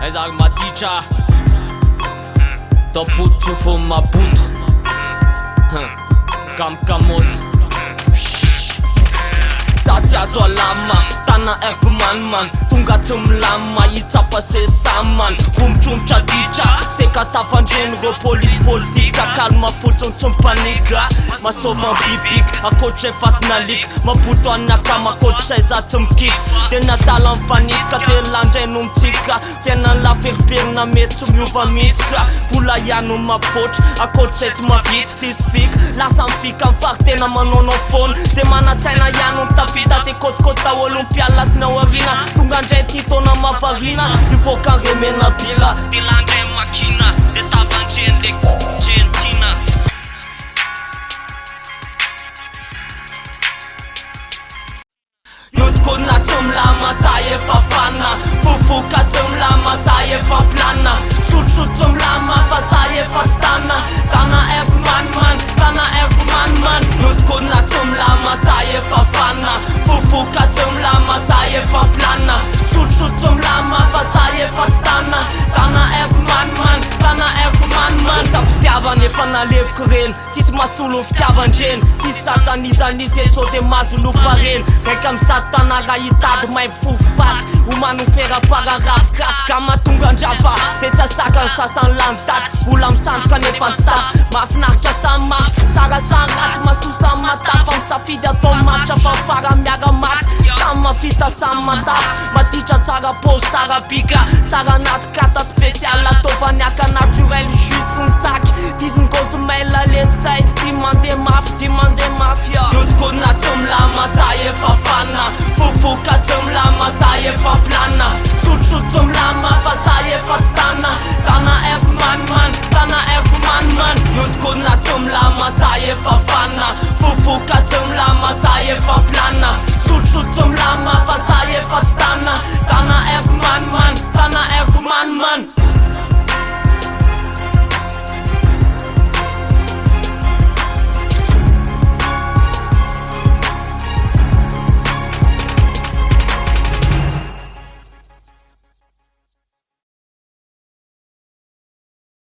Ezag Maticha Toputu fuma puto Kamkamos Satya Zolama Tana Ekman Tunga Tumlama Itapa se saman Kumchum Chadicha Seka tafandren ro police politika Kalma fotsony tsy mipanika Masova bibik Akotre fatnalik Mabuto anaka makotre say za tsy mikik Tena tala mifanika Telandray no mitsika Fiainan laferiperina mety tsy miova mihitsika Vola ihany mampivotry Akotre say tsy mavitsy Tsisy fika Lasa mifika mifary tena manonao fona Zay manatsaina ihany mitafita Te kotikota olympiala sy naorina Tonga andray ty taona mavarina Ivoaka ny remena bila Delandray makina De tavandreny le gentina Yotko na tsy milama za efa fana Vovoka tsy milama za efa plana Sotrosotro tsy milama fa za efa stana Tana F man Tana F man Yotko na tsy milama za efa fana Vovoka tsy milama za efa plana Sotrosotro tsy milama fa za efa stana Tana F man Tana F man Sapitiavana efa naleviko reny Tsisy masolo ny fitiavan-dreny Tsisy sasanizanisy etso de mazolopa reny Raika amizat tana raha hitady maimbo fofopaty Homano fera-pararapy kasika mahatonga andrava Zay tsasaka ny sasany lany taty Ola misandoka nefa ny safy Mahafinaritra samy mafy Tsara sany ratsy mastosa matafa Misafidy atao maritra fa fara miara maty Samy mafita samy matafy Matitra tsara pose tsara bika Tsara anaty kata spesial Ataovaniaka naturel